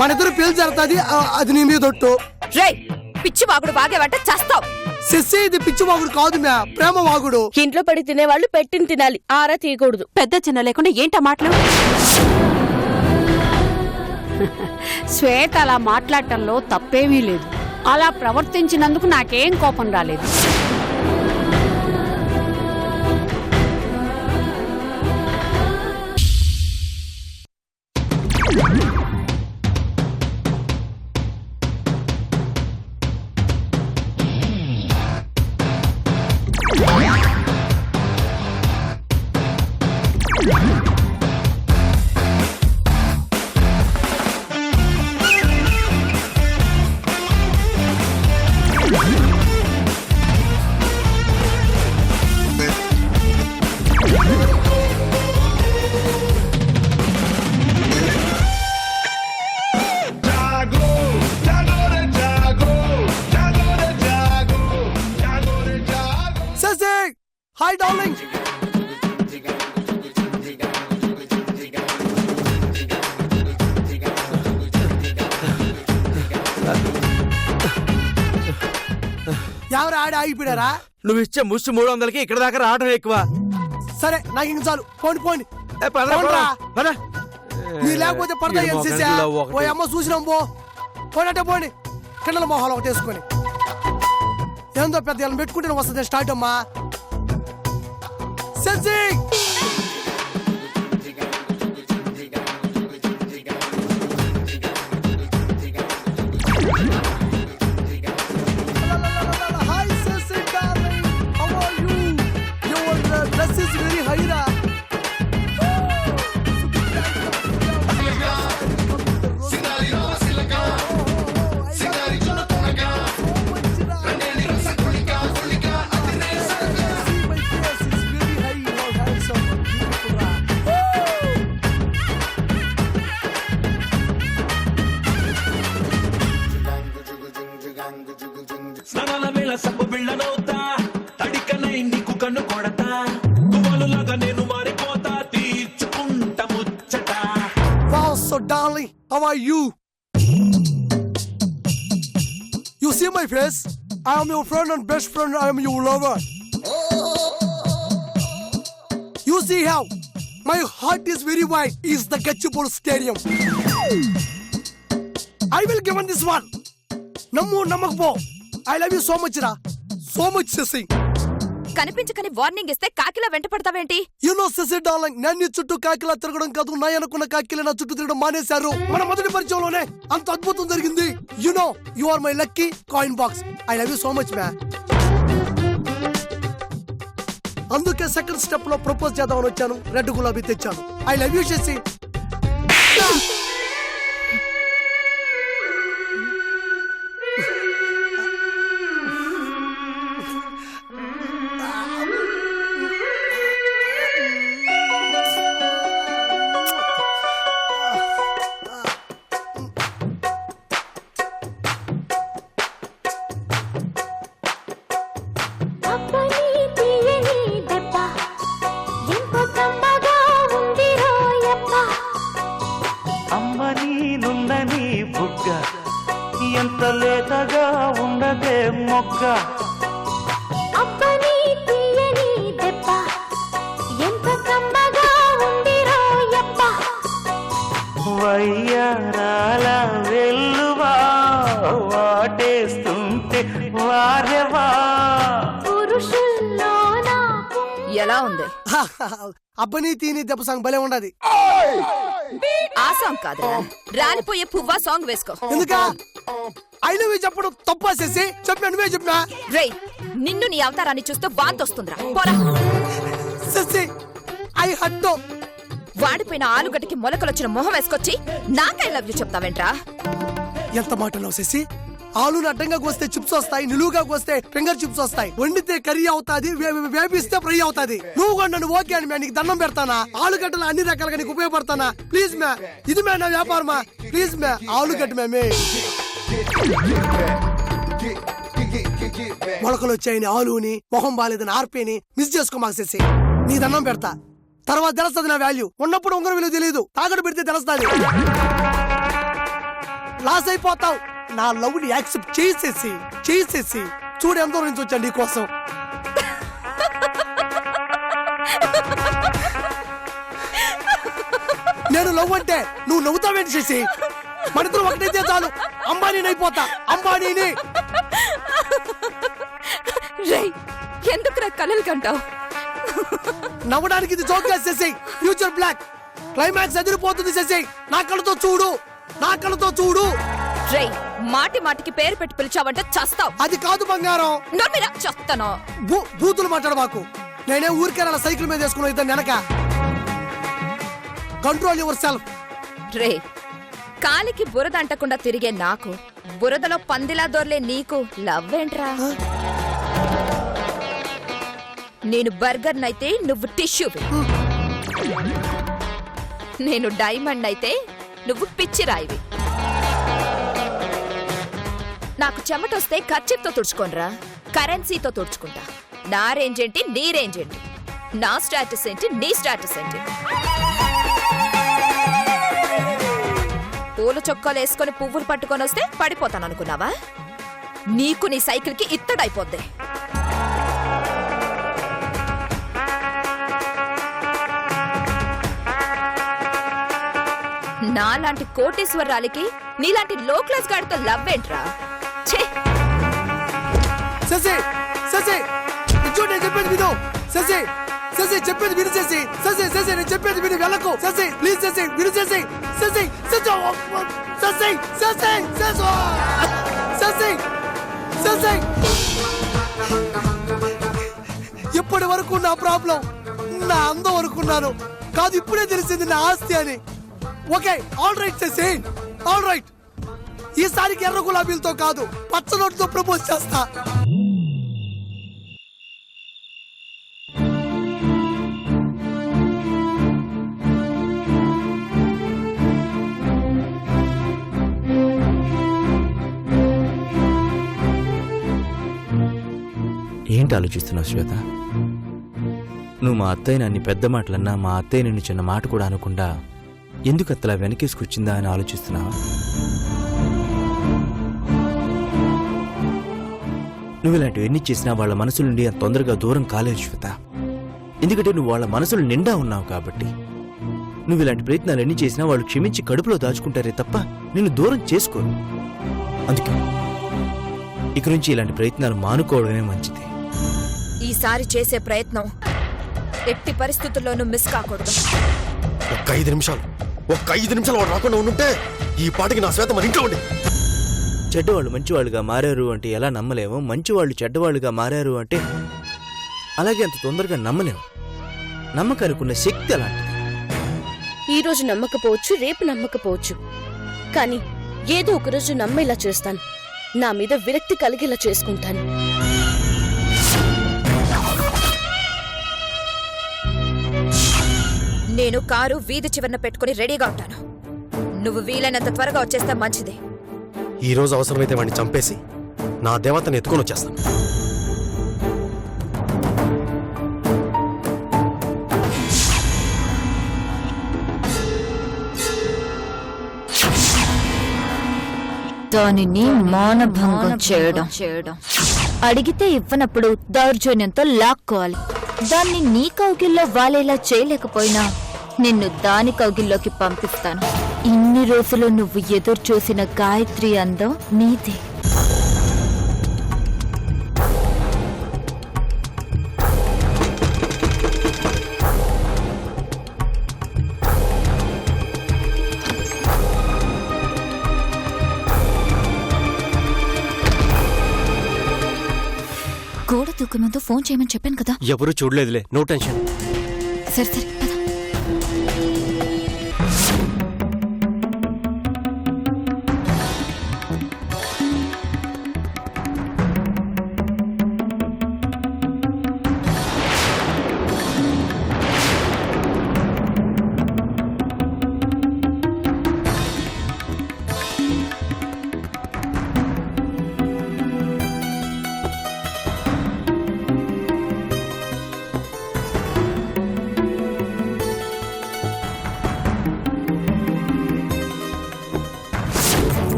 మన ఇద్దరు పేరు జరుగుతుంది, అది నీ మీద ఒట్టు. పిచ్చి వాగుడు బాగేవంట చేస్తావు. శశి ఇది పిచ్చి వాగుడు కాదు మ్యా, ప్రేమ వాగుడు. ఇంట్లో పడి తినేవాళ్ళు పెట్టిన తినాలి, ఆరా తీయకూడదు. పెద్ద చిన్న లేకుండా ఏంటా మాటలు? శ్వేత అలా మాట్లాడటంలో తప్పేమీ లేదు. అలా ప్రవర్తించినందుకు నాకేం కోపం రాలేదు. Hi darling. ఎవరు ఆడి ఆగిపోయారా? నువ్వు ఇచ్చే ముష్టి 300కి ఇక్కడ దాకా రావడం ఎక్కువ. సరే నాకు ఇంక చాలు, పోండి పోండి. మీరు లేకపోతే పడతా పోయి అమ్మ చూసినాం పోనంటే పోండి. కిండల మొహాలు ఒకటి వేసుకొని ఏందో పెద్ద పెట్టుకుంటే వస్తుంది స్టార్ట్ అమ్మా. Shashi hi Shashi darling, how are you? Your dress is very high రా. స్నానాల వేళ సబ్బు బిళ్ళనవుతా, తడికనై నీకు కన్ను కొడతా, తువ్వాలులాగా నేను మారిపోతా, తీర్చుకుంటా ముచ్చట. Wow, so darling, how are you? You see my face? I am your friend and best friend. I am your lover. You see how my heart is very wide. Is the Gachipur Stadium. I will give on this one. Nammu namakpo. I love you so much, ra. So much, Sissy. కనిపించకని warning ఇస్తే కాకిలా వెంట పడతావేంటి? You know, Sissy darling, నేను చుట్టూ కాకిలా తిరగడం కాదు, నా అనుకున్న కాకిలే నా చుట్టూ తిరగడం మానేశారు. మన మొదటి పరిచయంలోనే అంత అద్భుతం జరిగింది. You know, you are my lucky coin box. I love you so much, man. అందుకే సెకండ్ స్టెప్ లో ప్రపోజ్ చేద్దామని వచ్చాను. రెడ్ గులాబీ తెచ్చాను. I love you Shashi. ఎంత లేతగా ఉండదే మొక్క, అబ్బని తీయని దెబ్బ ఎంత కమ్మగా ఉందిరో యబ్బ, వయ్యారాల వెల్లువా వాటేస్తుంటే వారెవా. పురుషుల్లోనా ఎలా ఉంది? అబ్బని తీని దెబ్బ సాంగ్ భలే ఉండదు. ఆ సాంగ్ కాదు, రాలిపోయే పువ్వా సాంగ్ వేసుకో. ఎందుకా ఐ లవ్ యూ చెప్పడం తప్పా చేసి చెప్పినా నువ్వే చెప్పినా. రేయ్, నిన్ను నీ అవతారాన్ని చూస్తే వాంతొస్తుందిరా, పోరా. శశి ఐ హట్టు. వాడిపోయిన ఆలుగడ్డకి మొలకలొచ్చిన మొహం వేసుకొచ్చి నాకై లవ్ యూ చెప్తావేంట్రా? ఎంత మాట అన్నావు శశి? ఆలుని అడ్డంగా కోస్తే చిప్స్ వస్తాయి, నిలువుగా కోస్తే ఫింగర్ చిప్స్ వస్తాయి, వండితే కర్రీ అవుతాది, వేపిస్తే ఫ్రై అవుతాది. నువ్వు కూడా నన్ను ఓకే అని మ్యా, నీకు దండం పెడతానా? ఆలుగడ్డలు అన్ని రకాలుగా నీకు ఉపయోగపడతానా? ప్లీజ్ మ్యా, ఇది మ్యా నా వ్యాపారమా, ప్లీజ్ మ్యా. ఆలుగడ్డ మ్యామే మొలకలు వచ్చాయని ఆలుని, మొహం బాలేదని ఆర్పేని మిస్ చేసుకోమాక శశి. నీ దండం పెడతా, తర్వాత తెలుస్తుంది నా వాల్యూ. ఉన్నప్పుడు ఉంగరం విలువ తెలియదు, తాగడు పెడితే తెలుస్తుంది. లాస్ అయిపోతావు. నా లవ్ ని యాక్సెప్ట్ చేసేసి చూడు ఎంత దూరం నుంచి వచ్చాను నీ కోసం. నేను లవ్ అంటే నువ్వు నవ్వుతావేంటి చేసి? మనిద్దరు ఒకటైతే చాలు, అంబానీని అయిపోతా, అంబానీని. రేయ్, ఎందుకు నా కలలు కంటావు? నవ్వడానికి ఇది జోక్ చేసేసి, ఫ్యూచర్ బ్లాక్, క్లైమాక్స్ ఎదిరిపోతుంది చేసి. నా కళ్ళతో చూడు. రేయ్, మాటికి పేరు పెట్టి పిలిచావంటే చస్తావు. అది కాదు బంగారం. నమ్మిరా చస్తాను. బూతులు మాట్లాడబాకు. నేనే ఊరికే సైకిల్ మీద వేసుకుని ఇద్దాను వెనక. Control your self. రే, కాలికి బురద అంటకుండా తిరిగే నాకు, బురదలో పందిలా దొర్లే నీకు లవ్ ఏంట్రా? నేను బర్గర్ నైతే నువ్వు టిష్యూ, నేను డైమండ్ అయితే నువ్వు పిచ్చి రాయివి. నాకు చెమటొస్తే కర్చీఫ్తో తుడుచుకోనరా, కరెన్సీతో తుడుచుకుంటా. నా రేంజ్ ఏంటి, నీ రేంజ్ ఏంటి? నా స్టేటస్ ఏంటి, నీ స్టేటస్ ఏంటి? పూల చొక్కాలు వేసుకొని పువ్వులు పట్టుకొని వస్తే పడిపోతాను అనుకున్నావా? నీకు నీ సైకిల్ కి ఇత్తడైపోద్ది. నాలాంటి కోటీశ్వరాలకి నీలాంటి లో క్లాస్ గాడితో లవ్ ఏంట్రా? ఛే! శశి నేను చెప్పేది విను. శశి చెప్పేది విను. శశి నేను చెప్పేది విని వెళ్ళకు. శశి ప్లీజ్, శశి విను. శశి ఇప్పటి వరకు నా ప్రాబ్లం నా అందం అనుకున్నాను, కాదు ఇప్పుడే తెలిసింది నా ఆస్తి అని. Okay, all right Shashi, all right. ఈసారికి ఎర్ర గులాబీలతో కాదు, పచ్చ నోటుతో ప్రపోజ్ చేస్తా. ఏంటి ఆలోచిస్తున్నావు శ్వేత? నువ్వు మా అత్తయ్య అన్ని పెద్ద మాటలన్నా మా అత్తయ్య నిన్ను చిన్న మాట కూడా అనకుండా ఎందుకు అత్తలా వెనకేసుకొచ్చిందా అని ఆలోచిస్తున్నావా? నువ్వు ఇలాంటివి ఎన్ని చేసినా వాళ్ళ మనసు నుండి అంత తొందరగా దూరం కాలేవు శ్వేత. ఎందుకంటే నువ్వు వాళ్ళ మనసులు నిండా ఉన్నావు కాబట్టి. నువ్వు ఇలాంటి ప్రయత్నాలు ఎన్ని చేసినా వాళ్ళు క్షమించి కడుపులో దాచుకుంటారే తప్ప నిన్ను దూరం చేసుకోరు. అందుకే ఇక నుంచి ఇలాంటి ప్రయత్నాలు మానుకోవడమే మంచిది. ఈసారి చేసే ప్రయత్నం ఎట్టి పరిస్థితుల్లోనూ మిస్ కాకూడదు. ఒక్క 5 నిమిషాలు వాడు రాకుండా ఉండుంటే ఈ పాటికి నా శ్వేత మన ఇంట్లో ఉండి. చెడ్డవాళ్ళు మంచివాళ్ళుగా మారారు అంటే ఎలా నమ్మలేమో, మంచివాళ్ళు చెడ్డవాళ్ళుగా మారారు అంటే అలాగే అంత తొందరగా నమ్మలేము. నమ్మకానికున్న శక్తి అలాంటిది. ఈ రోజు నమ్మకపోవచ్చు, రేపు నమ్మకపోవచ్చు, కానీ ఏదో ఒక రోజు నమ్మేలా చేస్తాను. నా మీద విరక్తి కలిగేలా చేసుకుంటాను. నేను కారు వీధి చివరన పెట్టుకుని రెడీగా ఉంటాను. నువ్వు వీలైనంత త్వరగా వచ్చేస్తే మంచిది. ఈ రోజు అవసరమైతే వాడిని చంపేసి నా దేవతని ఎత్తుకొని వచ్చేస్తాను. దానిని మానభంగం చేయడం, అడిగితే ఇవ్వనప్పుడు దౌర్జన్యంతో లాక్కోవాలి. దాన్ని నీ కౌగిల్లో వాలేలా చేయలేకపోయినా నిన్ను దాని కౌగిల్లోకి పంపిస్తాను. ఇన్ని రోజులు నువ్వు ఎదురు చూసిన గాయత్రి అందం నీదే. గోడ దూకే ముందు ఫోన్ చేయమని చెప్పాను కదా. ఎవరూ చూడలేదులే, నో టెన్షన్. సరే సరే పద.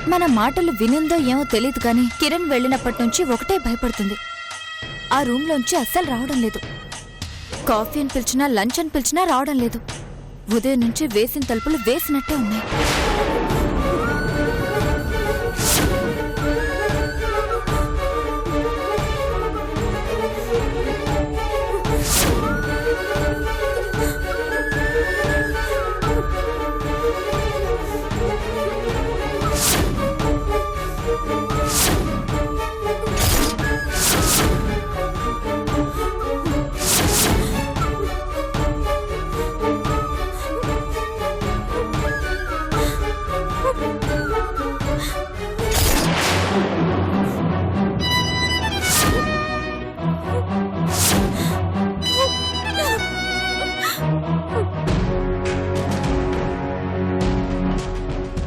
మన మాటలు వినిందో ఏమో తెలియదు కానీ కిరణ్ వెళ్ళినప్పటి నుంచి ఒకటే భయపడుతుంది. ఆ రూమ్లోంచి అస్సలు రావడం లేదు. కాఫీ అని పిలిచినా లంచ్ అని పిలిచినా రావడం లేదు. ఉదయం నుంచి వేసిన తలుపులు వేసినట్టే ఉన్నాయి.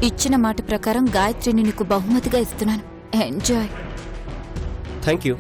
ఇచ్చిన మాట ప్రకారం గాయత్రిని నీకు బహుమతిగా ఇస్తున్నాను. ఎంజాయ్. Thank you.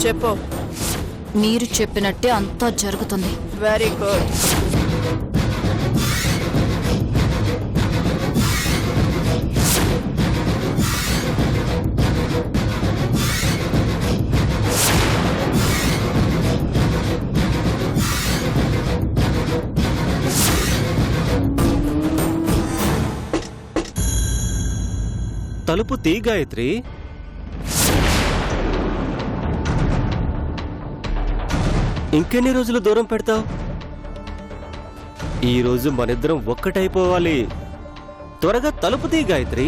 చెప్పు. మీరు చెప్పినట్టే అంతా జరుగుతుంది. Very good. తలుపు తీ గాయత్రి. ఇంకెన్ని రోజులు దూరం పెడతావు? ఈ రోజు మనిద్దరం ఒక్కటైపోవాలి. త్వరగా తలుపు తీ గాయత్రి.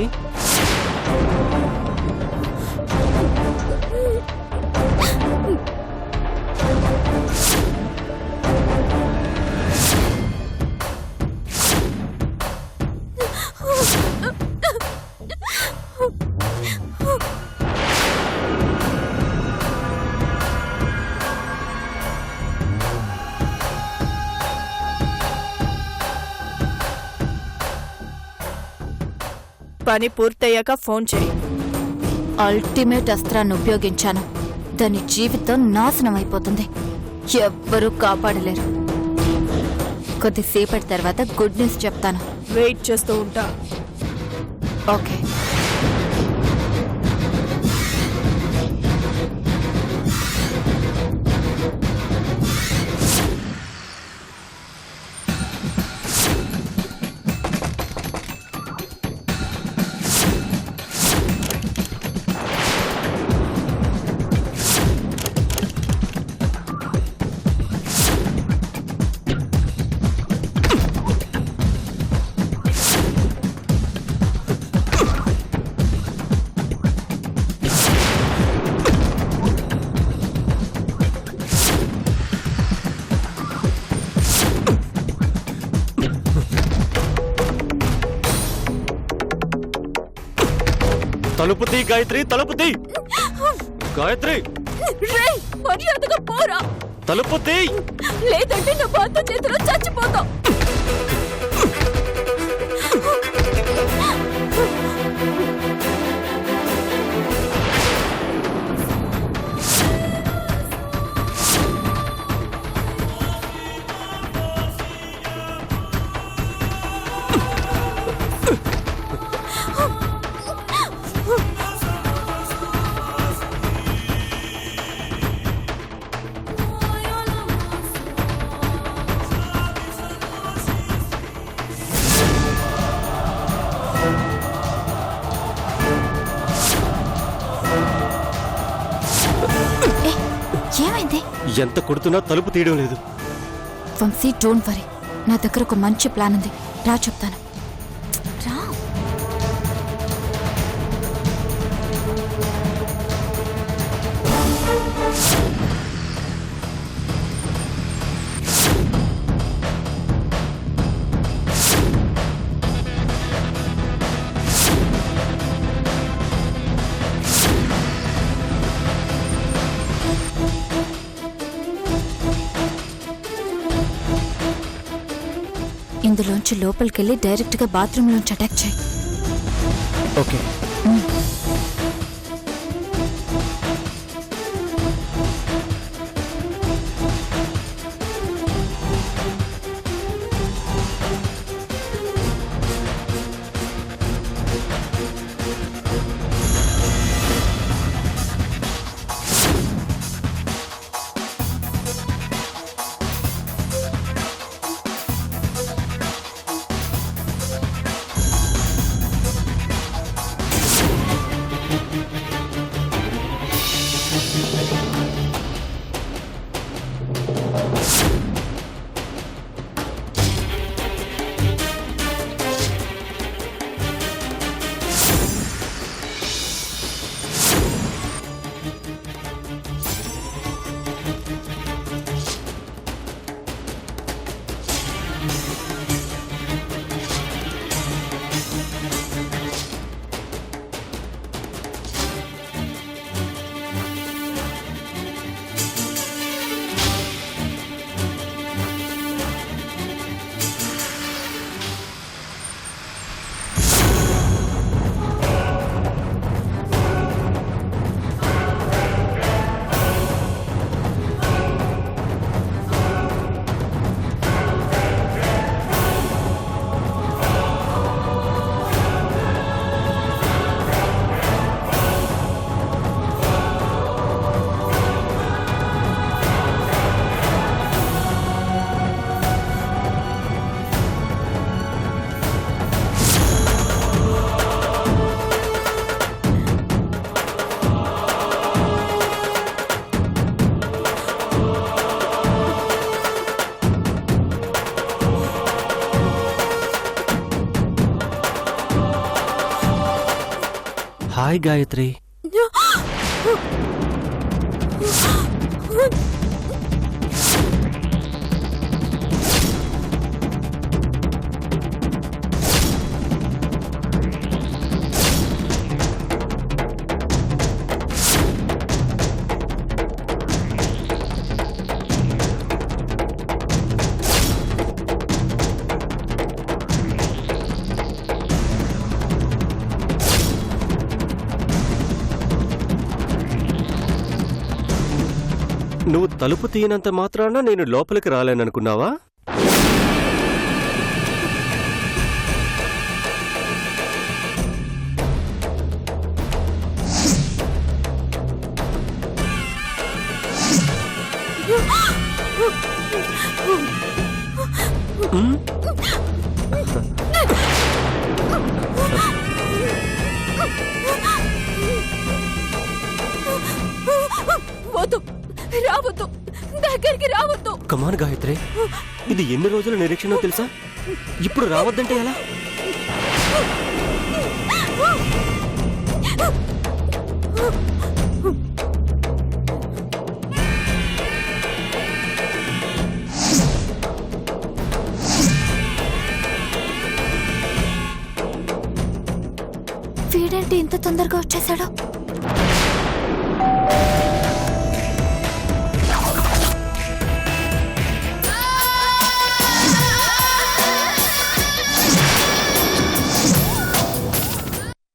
పని పూర్తయ్యాక ఫోన్ చేయి. అల్టిమేట్ అస్త్రాన్ని ఉపయోగించాను. దాని జీవితం నాశనం అయిపోతుంది. ఎవ్వరూ కాపాడలేరు. కొద్దిసేపటి తర్వాత గుడ్ న్యూస్ చెప్తాను. వెయిట్ చేస్తూ ఉంటా. ఓకే. తలుపు తీ గాయత్రి, తలుపు తీ గాయత్రి, మర్యాదగా పోరా, తలుపు తీ. లేదంటే నా భర్త చేతిలో చచ్చిపోతాం. ఏమైంది? ఎంత కొడుతున్నా తలుపు తీయడం లేదు. Vamshi, don't worry. నా దగ్గర ఒక మంచి ప్లాన్ ఉంది. రా చెప్తాను. రా. ఇందులోంచి లోపలికెళ్ళి డైరెక్ట్ గా బాత్రూమ్ లోంచి అటాక్ చేయి. ఓకే. హాయ్ గాయత్రి. నువ్వు తలుపు తీయనంత మాత్రాన నేను లోపలికి రాలేననుకున్నావా? వద్దు, రావద్దు, దగ్గరికి రావద్దు. కమాన్ గాయత్రి, ఇది ఎన్ని రోజుల నిరీక్షణ తెలుసా? ఇప్పుడు రావద్దంటే ఎలా? వీడేంటి ఇంత తొందరగా వచ్చేసాడు?